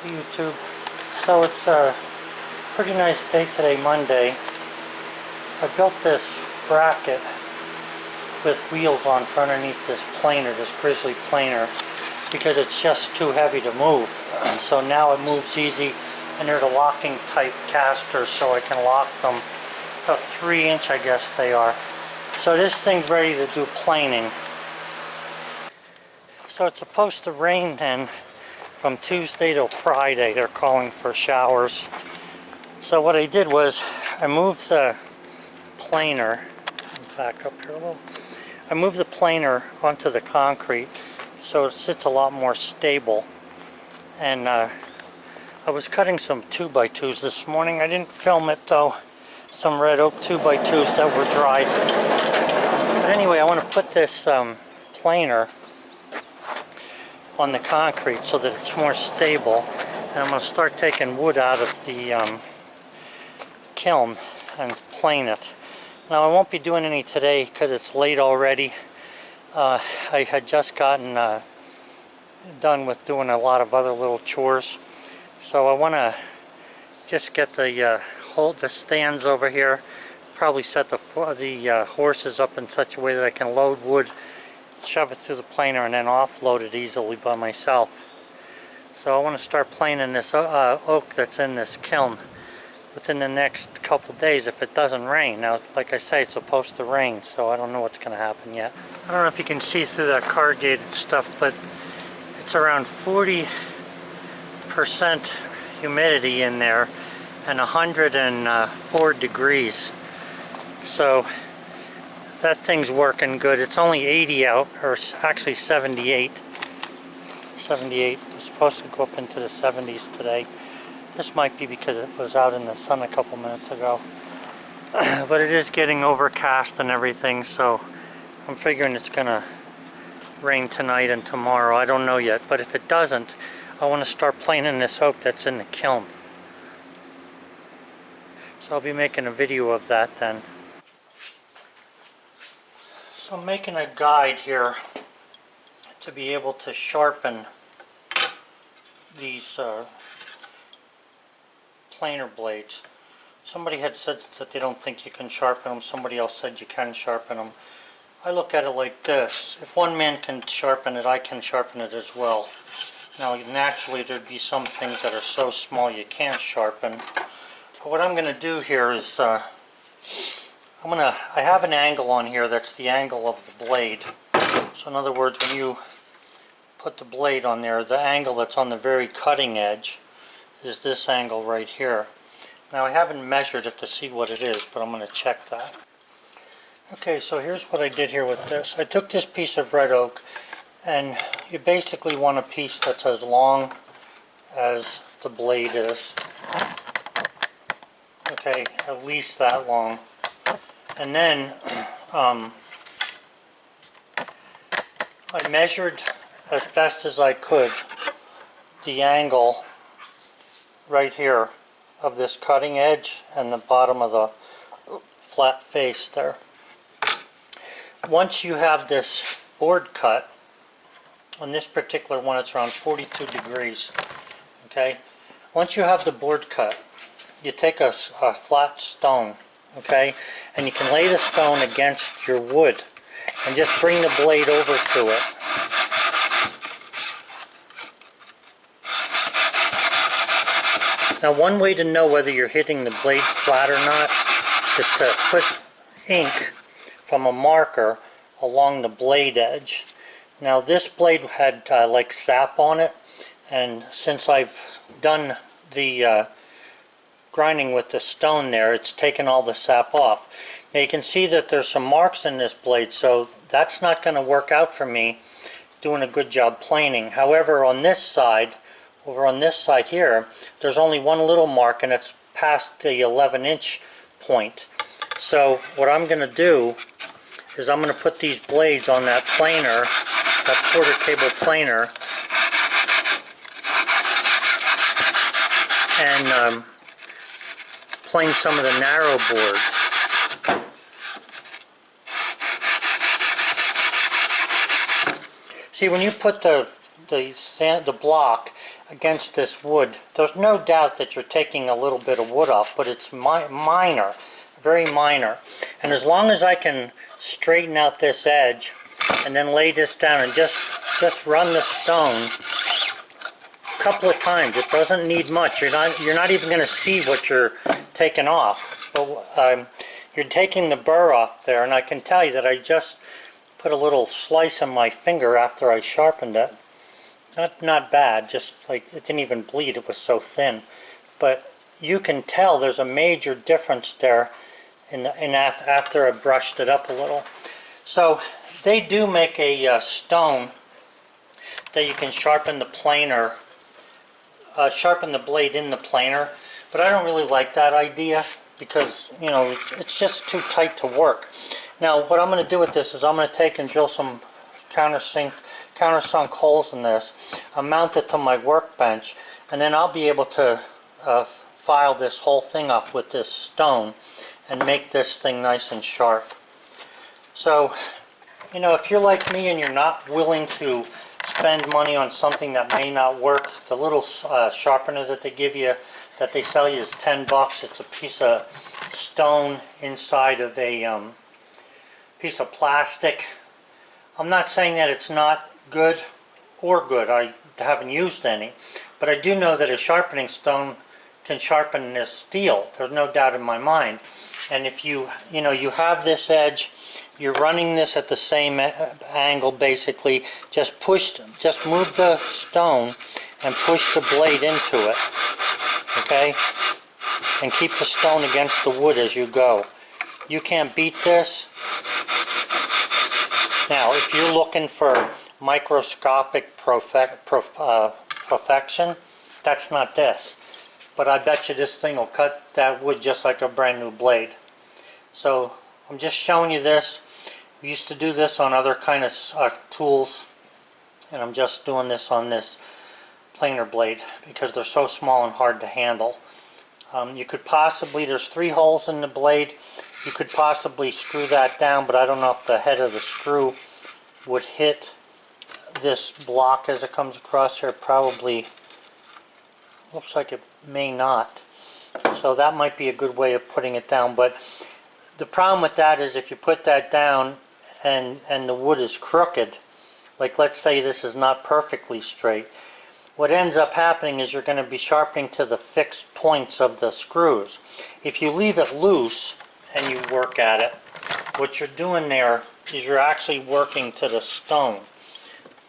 YouTube. So it's a pretty nice day today, Monday. I built this bracket with wheels on for underneath this planer, this Grizzly planer, because it's just too heavy to move. So now it moves easy, and they're the locking type casters, so I can lock them. About 3-inch, I guess they are. So this thing's ready to do planing. So it's supposed to rain then from Tuesday till Friday. They're calling for showers. So what I did was I moved the planer, back up here a little. I moved the planer onto the concrete so it sits a lot more stable. And I was cutting some 2x2s this morning. I didn't film it though. Some red oak 2x2s that were dried. But anyway, I want to put this planer on the concrete so that it's more stable. And I'm going to start taking wood out of the kiln and plane it. Now I won't be doing any today because it's late already. I had just gotten done with doing a lot of other little chores. So I want to just get the stands over here. Probably set the horses up in such a way that I can load wood, shove it through the planer, and then offload it easily by myself. So I want to start planing this oak that's in this kiln within the next couple days if it doesn't rain. Now, like I say, it's supposed to rain, so I don't know what's going to happen yet. I don't know if you can see through that corrugated stuff, but it's around 40% humidity in there and 104 degrees. So that thing's working good. It's only 80 out, or actually 78. 78. It's supposed to go up into the 70s today. This might be because it was out in the sun a couple minutes ago. But it is getting overcast and everything, so I'm figuring it's gonna rain tonight and tomorrow. I don't know yet, but if it doesn't, I want to start planing this oak that's in the kiln. So I'll be making a video of that then. So I'm making a guide here to be able to sharpen these planer blades. Somebody had said that they don't think you can sharpen them. Somebody else said you can sharpen them. I look at it like this. If one man can sharpen it, I can sharpen it as well. Now naturally there'd be some things that are so small you can't sharpen. But what I'm going to do here is I have an angle on here that's the angle of the blade. So in other words, when you put the blade on there, the angle that's on the very cutting edge is this angle right here. Now I haven't measured it to see what it is, but I'm going to check that. Okay, so here's what I did here with this. I took this piece of red oak, and you basically want a piece that's as long as the blade is. Okay, at least that long. And then I measured as best as I could the angle right here of this cutting edge and the bottom of the flat face there. Once you have this board cut, on this particular one it's around 42 degrees. Okay, once you have the board cut, you take a flat stone, okay, and you can lay the stone against your wood and just bring the blade over to it. Now one way to know whether you're hitting the blade flat or not is to put ink from a marker along the blade edge. Now this blade had like sap on it, and since I've done the grinding with the stone there, it's taken all the sap off. Now you can see that there's some marks in this blade, so that's not going to work out for me doing a good job planing. However, on this side, over on this side here, there's only one little mark, and it's past the 11-inch point. So what I'm going to do is I'm going to put these blades on that planer, that quarter cable planer, and plane some of the narrow boards. See, when you put the block against this wood, there's no doubt that you're taking a little bit of wood off, but it's minor, very minor. And as long as I can straighten out this edge and then lay this down and just run the stone a couple of times, it doesn't need much. You're not even going to see what you're taking off. But you're taking the burr off there, and I can tell you that I just put a little slice on my finger after I sharpened it. Not bad, just like it didn't even bleed, it was so thin. But you can tell there's a major difference there after I brushed it up a little. So they do make a stone that you can sharpen the planer, sharpen the blade in the planer, but I don't really like that idea because, you know, it's just too tight to work. Now what I'm going to do with this is I'm going to take and drill some countersunk holes in this. I'll mount it to my workbench, and then I'll be able to file this whole thing up with this stone and make this thing nice and sharp. So, you know, if you're like me and you're not willing to spend money on something that may not work, the little sharpener that they give you, that they sell you, is $10. It's a piece of stone inside of a piece of plastic. I'm not saying that it's not good or good. I haven't used any, but I do know that a sharpening stone can sharpen this steel. There's no doubt in my mind. And if you have this edge, you're running this at the same angle basically. Just move the stone and push the blade into it. Okay? And keep the stone against the wood as you go. You can't beat this. Now, if you're looking for microscopic perfection, that's not this. But I bet you this thing will cut that wood just like a brand new blade. So I'm just showing you this. We used to do this on other kind of tools, and I'm just doing this on this planer blade because they're so small and hard to handle. You could possibly, there's 3 holes in the blade. You could possibly screw that down, but I don't know if the head of the screw would hit this block as it comes across here. Probably looks like it may not. So that might be a good way of putting it down. But the problem with that is if you put that down and the wood is crooked, like let's say this is not perfectly straight, what ends up happening is you're going to be sharpening to the fixed points of the screws. If you leave it loose and you work at it, what you're doing there is you're actually working to the stone.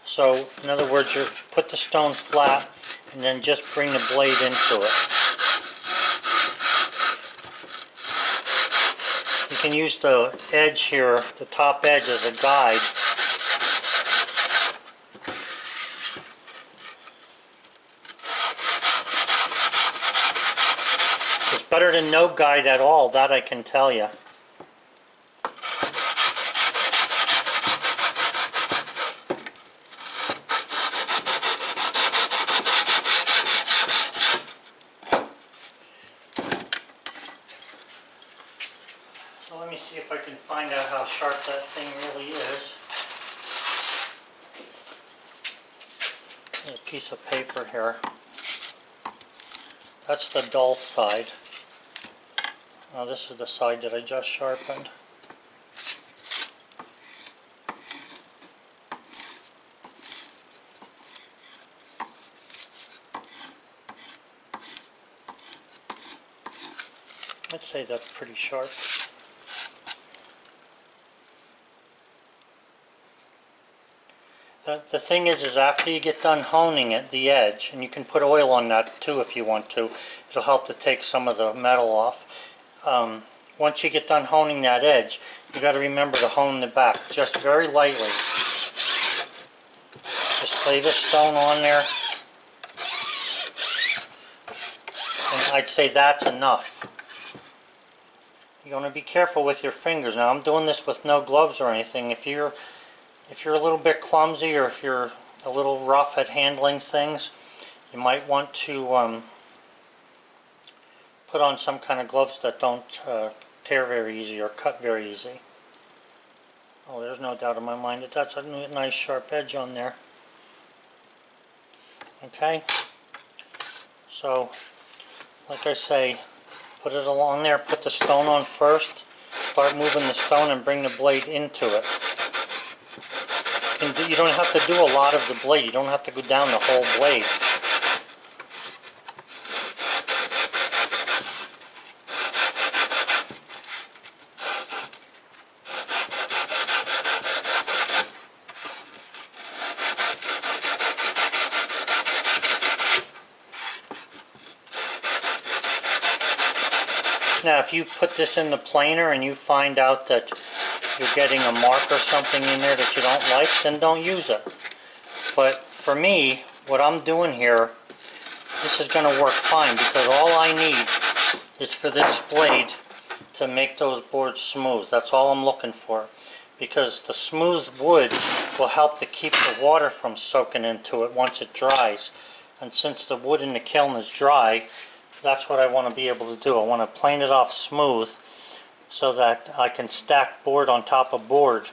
So in other words, you put the stone flat and then just bring the blade into it. You can use the edge here, the top edge, as a guide. It's better than no guide at all, that I can tell you. So let me see if I can find out how sharp that thing really is. There's a piece of paper here. That's the dull side. Now this is the side that I just sharpened. I'd say that's pretty sharp. The thing is after you get done honing it, the edge, and you can put oil on that too if you want to, it'll help to take some of the metal off. Once you get done honing that edge, you got to remember to hone the back just very lightly. Just lay the stone on there, and I'd say that's enough. You want to be careful with your fingers. Now I'm doing this with no gloves or anything. If you're a little bit clumsy or if you're a little rough at handling things, you might want to put on some kind of gloves that don't tear very easy or cut very easy. Oh, there's no doubt in my mind that that's a nice sharp edge on there. Okay, So, like I say, put it along there, put the stone on first, start moving the stone and bring the blade into it. You don't have to do a lot of the blade, you don't have to go down the whole blade. Now if you put this in the planer and you find out that you're getting a mark or something in there that you don't like, then don't use it. But for me, what I'm doing here, this is going to work fine because all I need is for this blade to make those boards smooth. That's all I'm looking for, because the smooth wood will help to keep the water from soaking into it once it dries. And since the wood in the kiln is dry, that's what I want to be able to do. I want to plane it off smooth so that I can stack board on top of board,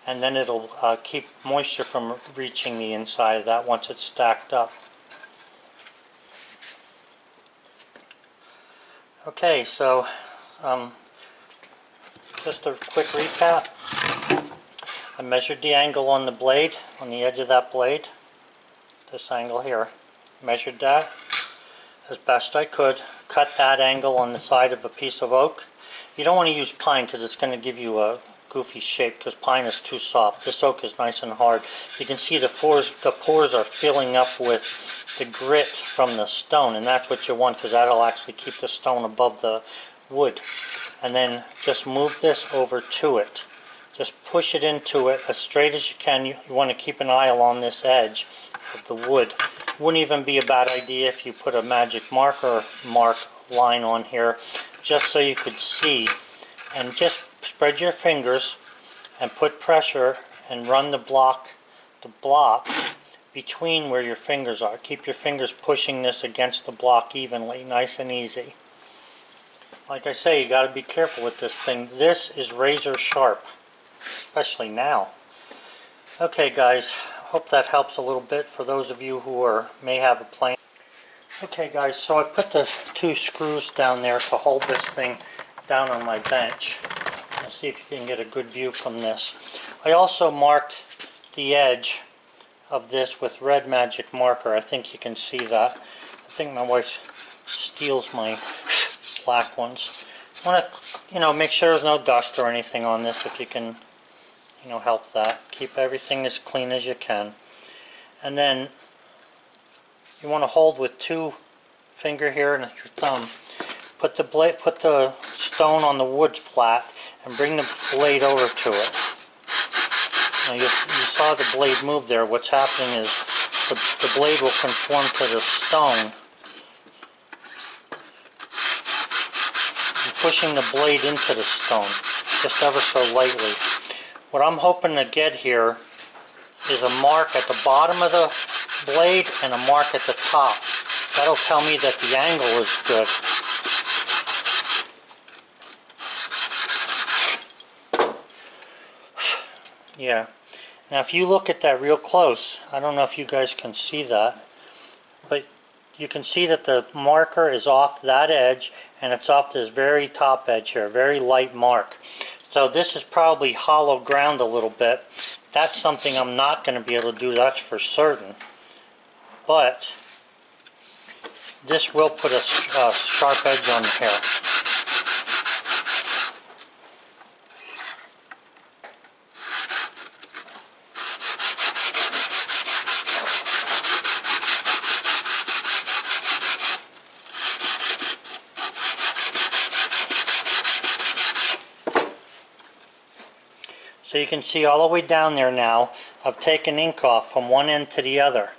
and then it'll keep moisture from reaching the inside of that once it's stacked up. Okay, so just a quick recap. I measured the angle on the blade, on the edge of that blade, this angle here. Measured that as best I could, cut that angle on the side of a piece of oak. You don't want to use pine because it's going to give you a goofy shape, because pine is too soft. This oak is nice and hard. You can see the pores are filling up with the grit from the stone, and that's what you want because that'll actually keep the stone above the wood. And then just move this over to it. Just push it into it as straight as you can. You want to keep an eye along this edge of the wood. Wouldn't even be a bad idea if you put a magic marker line on here, just so you could see, and just spread your fingers and put pressure and run the block between where your fingers are. Keep your fingers pushing this against the block evenly, nice and easy. Like I say, you got to be careful with this thing. This is razor sharp, especially now. Okay guys, hope that helps a little bit for those of you who may have a plane. Okay guys, so I put the 2 screws down there to hold this thing down on my bench. Let's see if you can get a good view from this. I also marked the edge of this with red magic marker. I think you can see that. I think my wife steals my black ones. I want to, make sure there's no dust or anything on this, if you can, help that. Keep everything as clean as you can. And then you want to hold with 2 finger here and your thumb. Put the stone on the wood flat and bring the blade over to it. Now you saw the blade move there. What's happening is the blade will conform to the stone. You're pushing the blade into the stone, just ever so lightly. What I'm hoping to get here is a mark at the bottom of the blade and a mark at the top. That'll tell me that the angle is good. Yeah. Now if you look at that real close, I don't know if you guys can see that, but you can see that the marker is off that edge and it's off this very top edge here, very light mark. So this is probably hollow ground a little bit. That's something I'm not going to be able to do, that's for certain. But this will put a sharp edge on here. So you can see all the way down there now, I've taken ink off from one end to the other.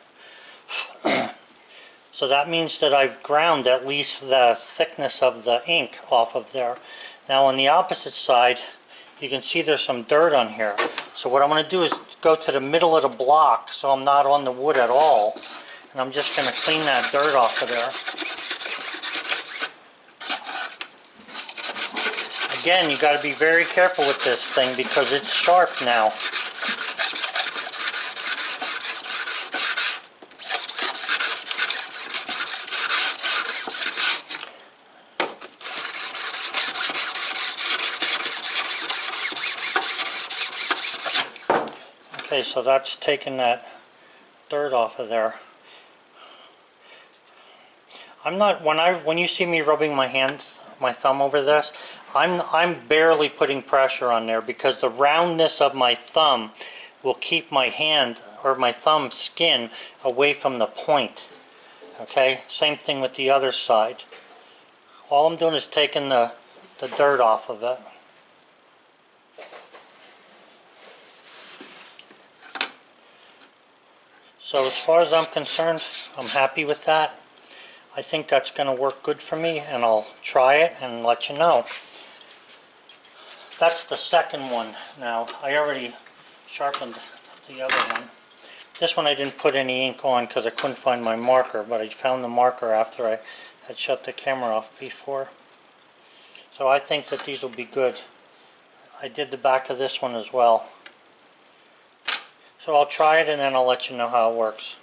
So that means that I've ground at least the thickness of the ink off of there. Now on the opposite side, you can see there's some dirt on here. So what I'm going to do is go to the middle of the block so I'm not on the wood at all. And I'm just going to clean that dirt off of there. Again, you got to be very careful with this thing because it's sharp now. Okay, so that's taking that dirt off of there. I'm not, when you see me rubbing my thumb over this, I'm barely putting pressure on there because the roundness of my thumb will keep my hand or my thumb skin away from the point. Okay, same thing with the other side. All I'm doing is taking the dirt off of it. So as far as I'm concerned, I'm happy with that. I think that's going to work good for me, and I'll try it and let you know. That's the second one now. I already sharpened the other one. This one I didn't put any ink on because I couldn't find my marker, but I found the marker after I had shut the camera off before. So I think that these will be good. I did the back of this one as well. So I'll try it and then I'll let you know how it works.